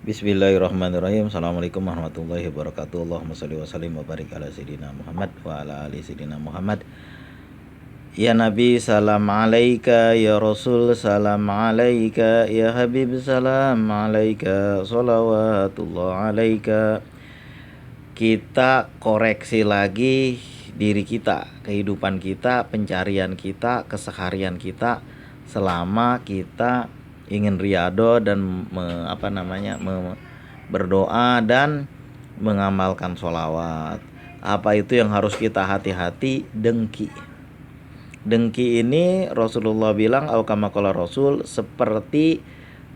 Bismillahirrahmanirrahim. Assalamualaikum warahmatullahi wabarakatuh. Allahumma sholli wa sallim wa barik ala sayyidina Muhammad wa ala ali sayyidina Muhammad. Ya Nabi salam alaika, ya Rasul salam alaika, ya Habib salam alaika, sholawatullah alaika. Kita koreksi lagi diri kita, kehidupan kita, pencarian kita, keseharian kita selama kita ingin riyadho dan berdoa dan mengamalkan sholawat. Apa itu yang harus kita hati-hati? Dengki. Dengki ini Rasulullah bilang, au kama qala Rasul, seperti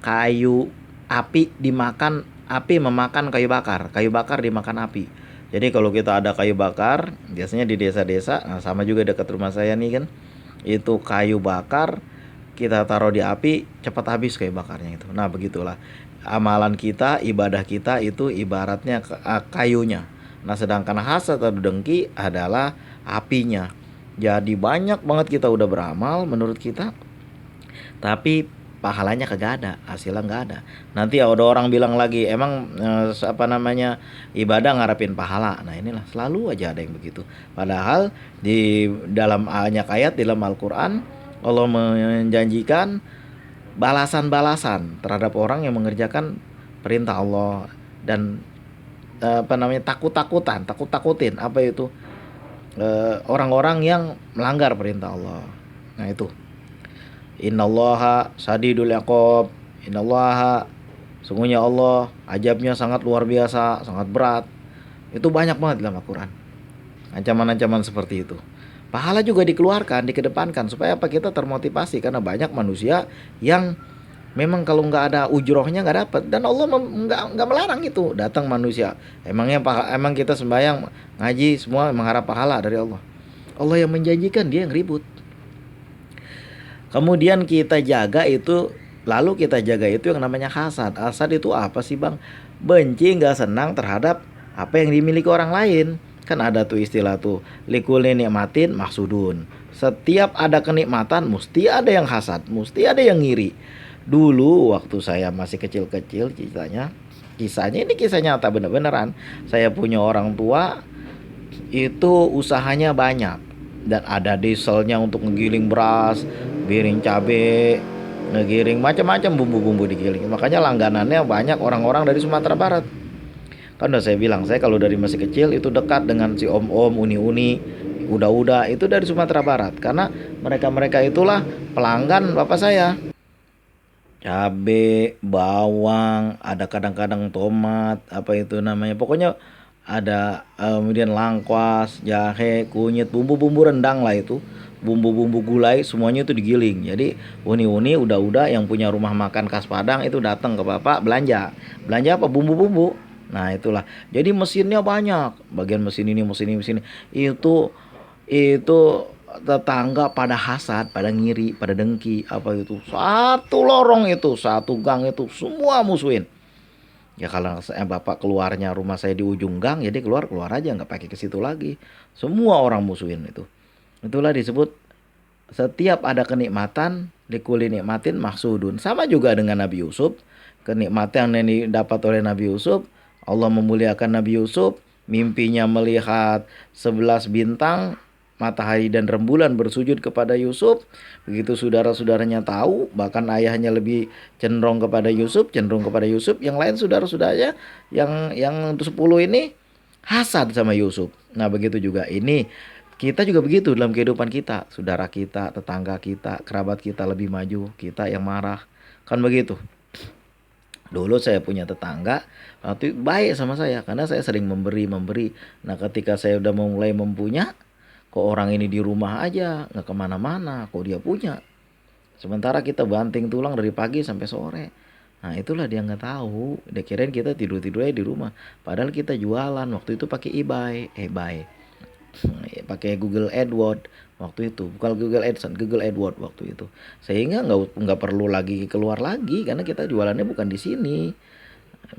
kayu api dimakan, api memakan kayu bakar dimakan api. Jadi kalau kita ada kayu bakar, biasanya di desa-desa, nah sama juga dekat rumah saya nih kan, itu kayu bakar kita taruh di api, cepat habis kayu bakarnya itu. Nah begitulah amalan kita, ibadah kita itu ibaratnya kayunya. Nah sedangkan hasad atau dengki adalah apinya. Jadi banyak banget kita udah beramal menurut kita, tapi pahalanya kagak ada, hasilnya nggak ada. Nanti ada orang bilang lagi, emang ibadah ngarepin pahala. Nah inilah selalu aja ada yang begitu. Padahal di dalam banyak ayat di dalam Al-Quran, Allah menjanjikan balasan-balasan terhadap orang yang mengerjakan perintah Allah dan takut-takutin apa itu orang-orang yang melanggar perintah Allah. Nah itu, innallaha sadidul iqab, innallaha, sungguhnya Allah ajabnya sangat luar biasa, sangat berat. Itu banyak banget dalam Al-Quran ancaman-ancaman seperti itu. Pahala juga dikeluarkan, dikedepankan supaya apa, kita termotivasi, karena banyak manusia yang memang kalau nggak ada ujrohnya nggak dapat, dan Allah nggak melarang itu datang manusia. Emang kita sembahyang ngaji semua mengharap pahala dari Allah. Allah yang menjanjikan, dia yang ribut. Kemudian kita jaga itu, lalu kita jaga itu yang namanya hasad. Hasad itu apa sih bang? Benci, nggak senang terhadap apa yang dimiliki orang lain. Kan ada tuh istilah tuh, likulli nikmatin mahsudun. Setiap ada kenikmatan mesti ada yang hasad, mesti ada yang ngiri. Dulu waktu saya masih kecil-kecil, kisahnya ini kisah nyata bener-beneran. Saya punya orang tua itu usahanya banyak, dan ada dieselnya untuk ngegiling beras, giring cabe, ngegiring macam-macam bumbu-bumbu digiling. Makanya langganannya banyak orang-orang dari Sumatera Barat. Kan udah saya bilang, saya kalau dari masih kecil itu dekat dengan si om-om, uni-uni, uda-uda itu dari Sumatera Barat, karena mereka-mereka itulah pelanggan bapak saya. Cabe, bawang, ada kadang-kadang tomat, apa itu namanya, pokoknya ada, kemudian langkuas, jahe, kunyit, bumbu-bumbu rendang lah itu, bumbu-bumbu gulai, semuanya itu digiling. Jadi uni-uni udah yang punya rumah makan khas Padang itu datang ke bapak belanja. Belanja apa? Bumbu-bumbu. Nah itulah, jadi mesinnya banyak, bagian mesin ini, mesin ini, mesin ini. Itu tetangga pada hasad, pada ngiri, pada dengki, apa itu, satu lorong itu, satu gang itu semua musuhin. Ya kalau saya bapak keluarnya, rumah saya di ujung gang, jadi keluar keluar aja, nggak pakai ke situ lagi. Semua orang musuhin itu. Itulah disebut setiap ada kenikmatan likuli nikmatin maksudun. Sama juga dengan Nabi Yusuf. Kenikmatan yang didapat oleh Nabi Yusuf, Allah memuliakan Nabi Yusuf, mimpinya melihat 11 bintang, matahari dan rembulan bersujud kepada Yusuf. Begitu saudara-saudaranya tahu, bahkan ayahnya lebih cenderung kepada Yusuf. Yang lain saudara-saudaranya yang 10 ini hasad sama Yusuf. Nah begitu juga ini, kita juga begitu dalam kehidupan kita. Saudara kita, tetangga kita, kerabat kita lebih maju, kita yang marah. Kan begitu. Dulu saya punya tetangga, waktu baik sama saya karena saya sering memberi. Nah ketika saya udah mulai mempunyai, kok orang ini di rumah aja nggak kemana-mana, kok dia punya, sementara kita banting tulang dari pagi sampai sore. Nah itulah dia nggak tahu, dia kirain kita tidur-tidur aja di rumah, padahal kita jualan waktu itu pakai eBay, pakai Google AdWords waktu itu, bukan Google AdSense, Google AdWords waktu itu. Sehingga nggak perlu lagi keluar lagi, karena kita jualannya bukan di sini.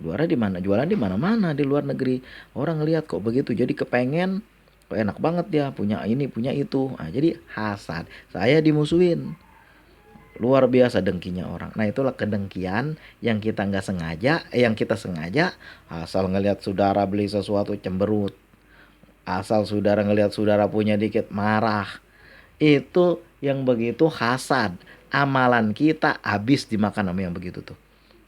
Jualan di mana? Jualan di mana-mana di luar negeri. Orang ngelihat kok begitu, jadi kepengen, kok enak banget dia punya ini punya itu. Nah, jadi hasad. Saya dimusuhin. Luar biasa dengkinya orang. Nah, itulah kedengkian yang kita nggak sengaja, yang kita sengaja asal ngelihat saudara beli sesuatu cemberut, asal saudara ngelihat saudara punya dikit marah. Itu yang begitu hasad. Amalan kita habis dimakan sama yang begitu tuh.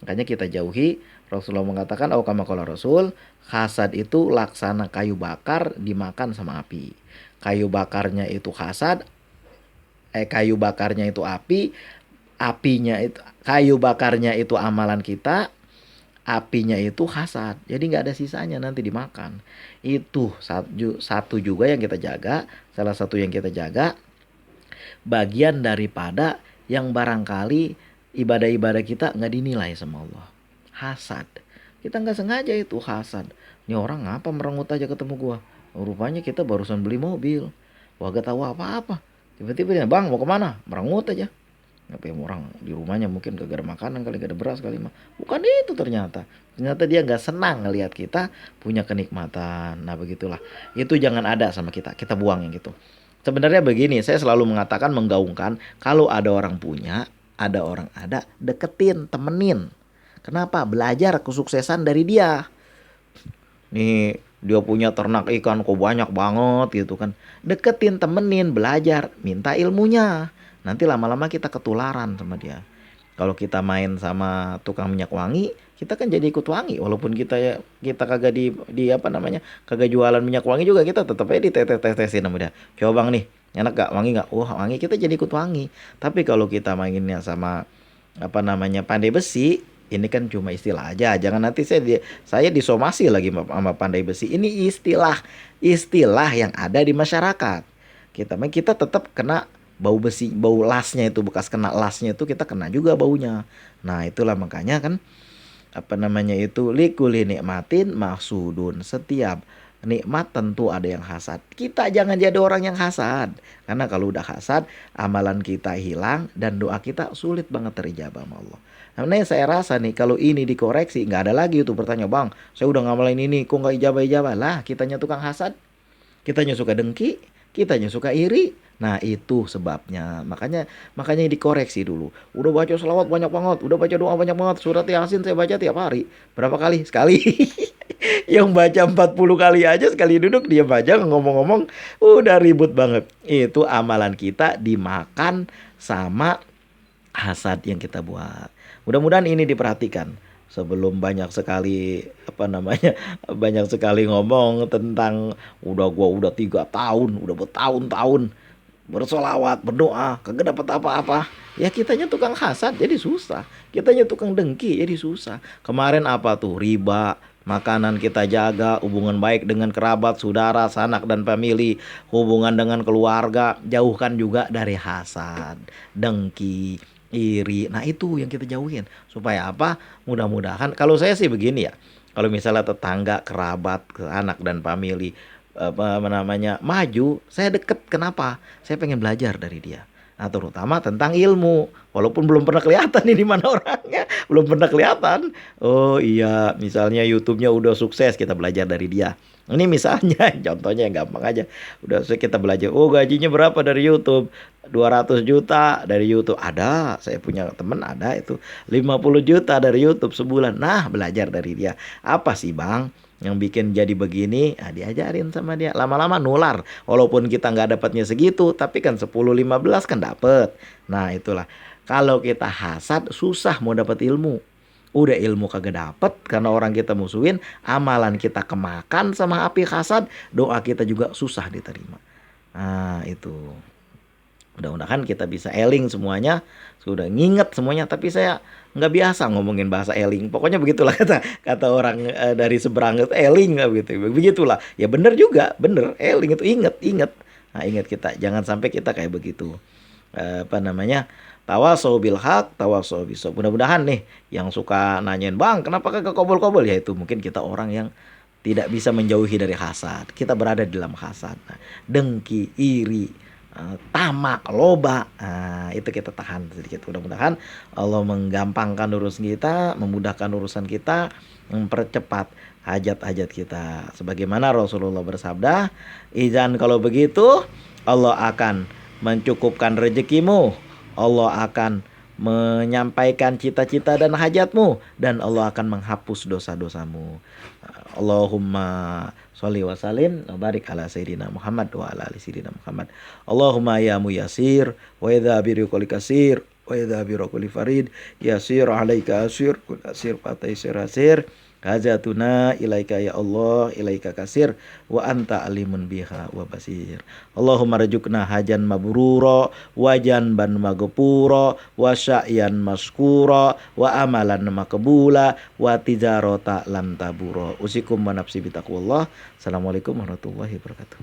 Makanya kita jauhi. Rasulullah mengatakan, oh kama qala Rasul, hasad itu laksana kayu bakar dimakan sama api. Kayu bakarnya itu hasad, kayu bakarnya itu api, apinya itu kayu bakarnya itu amalan kita, apinya itu hasad. Jadi nggak ada sisanya nanti dimakan. Itu satu juga yang kita jaga, salah satu yang kita jaga, bagian daripada yang barangkali ibadah-ibadah kita nggak dinilai sama Allah. Hasad. Kita nggak sengaja itu hasad. Ini orang ngapa merengut aja ketemu gua? Rupanya kita barusan beli mobil. Wah gak tahu apa-apa. Tiba-tiba dia, bang mau kemana? Merengut aja. Apa yang orang di rumahnya mungkin gak ada makanan kali, gak ada beras kali mah. Bukan itu ternyata. Ternyata dia nggak senang ngelihat kita punya kenikmatan. Nah begitulah. Itu jangan ada sama kita. Kita buang yang gitu. Sebenarnya begini, saya selalu mengatakan, menggaungkan, kalau ada orang punya, ada orang ada, deketin, temenin. Kenapa? Belajar kesuksesan dari dia. Nih, dia punya ternak ikan kok banyak banget gitu kan. Deketin, temenin, belajar, minta ilmunya. Nanti lama-lama kita ketularan sama dia. Kalau kita main sama tukang minyak wangi, kita kan jadi ikut wangi. Walaupun kita kagak di apa namanya, kagak jualan minyak wangi juga, kita tetap aja ditetesin sama dia. Coba bang nih, enak gak, wangi gak? Wah wangi, kita jadi ikut wangi. Tapi kalau kita mainnya sama apa namanya, pandai besi, ini kan cuma istilah aja. Jangan nanti saya disomasi lagi sama pandai besi. Ini istilah yang ada di masyarakat. Kita tetap kena bau besi, bau lasnya itu, bekas kena lasnya itu kita kena juga baunya. Nah itulah makanya kan apa namanya itu, likuli nikmatin mahsudun, setiap nikmat tentu ada yang hasad. Kita jangan jadi orang yang hasad, karena kalau udah hasad amalan kita hilang dan doa kita sulit banget terijabah sama Allah. Nah saya rasa nih kalau ini dikoreksi, nggak ada lagi itu bertanya, bang saya udah ngamalin ini kok nggak ijabah lah. Kitanya tukang hasad, kitanya suka dengki, kitanya suka iri. Nah itu sebabnya. Makanya dikoreksi dulu. Udah baca selawat banyak banget, udah baca doa banyak banget, surat Yasin saya baca tiap hari. Berapa kali? Sekali. Yang baca 40 kali aja sekali duduk dia baca ngomong-ngomong udah ribut banget. Itu amalan kita dimakan sama hasad yang kita buat. Mudah-mudahan ini diperhatikan sebelum banyak sekali apa namanya, banyak sekali ngomong tentang gua udah 3 tahun, udah bertahun-tahun bersolawat, berdoa, kagak dapat apa-apa. Ya kitanya tukang hasad jadi susah. Kitanya tukang dengki jadi susah. Kemarin apa tuh? Riba, makanan kita jaga, hubungan baik dengan kerabat, saudara, sanak dan famili, hubungan dengan keluarga, jauhkan juga dari hasad, dengki, iri. Nah itu yang kita jauhin. Supaya apa? Mudah-mudahan, kalau saya sih begini ya. Kalau misalnya tetangga, kerabat, ke anak dan famili apa namanya maju, saya deket. Kenapa? Saya pengen belajar dari dia. Nah, terutama tentang ilmu. Walaupun belum pernah kelihatan nih di mana orangnya, belum pernah kelihatan. Oh iya, misalnya YouTube-nya udah sukses, kita belajar dari dia. Ini misalnya, contohnya yang gampang aja. Udah kita belajar, oh gajinya berapa dari YouTube? 200 juta dari YouTube. Ada, saya punya temen ada itu 50 juta dari YouTube sebulan. Nah, belajar dari dia. Apa sih bang yang bikin jadi begini? Nah, diajarin sama dia. Lama-lama nular. Walaupun kita nggak dapatnya segitu, tapi kan 10-15 kan dapet. Nah itulah. Kalau kita hasad, susah mau dapat ilmu. Udah ilmu kagak dapet karena orang kita musuhin, amalan kita kemakan sama api hasad, doa kita juga susah diterima. Nah itu. Mudah-mudahan kita bisa eling semuanya, sudah nginget semuanya. Tapi saya nggak biasa ngomongin bahasa eling. Pokoknya begitulah kata orang dari seberang itu, eling nggak begitu. Begitulah. Ya bener juga, bener. Eling itu inget. Nah ingat kita, jangan sampai kita kayak begitu. Apa namanya? Tawasau bil haq, tawasau bisawab. Mudah-mudahan nih yang suka nanyain, bang kenapa kagak kobol-kobol? Ya itu mungkin kita orang yang tidak bisa menjauhi dari hasad. Kita berada di dalam hasad. Nah, dengki, iri, tamak, loba, itu kita tahan sedikit. Mudah-mudahan Allah menggampangkan urusan kita, memudahkan urusan kita, mempercepat hajat-hajat kita. Sebagaimana Rasulullah bersabda, izan kalau begitu Allah akan mencukupkan rezekimu, Allah akan menyampaikan cita-cita dan hajatmu, dan Allah akan menghapus dosa-dosamu. Allahumma sholli wa salim wa barik ala sayyidina Muhammad wa ala ali sayyidina Muhammad. Allahumma ya muyassir wa idza birqul kasir wa idza birqul farid yasir alaika asir kul asir fatai sirasir hajatuna ilaika ya Allah ilaika kasir wa anta alimun biha wa basir. Allahumma rajukna hajan mabrura wajan ban magpura wa sa'yan maskura wa amalan makbula wa tijarata lam tabura. Usikum wa nafsi bitaqwallah. Assalamualaikum warahmatullahi wabarakatuh.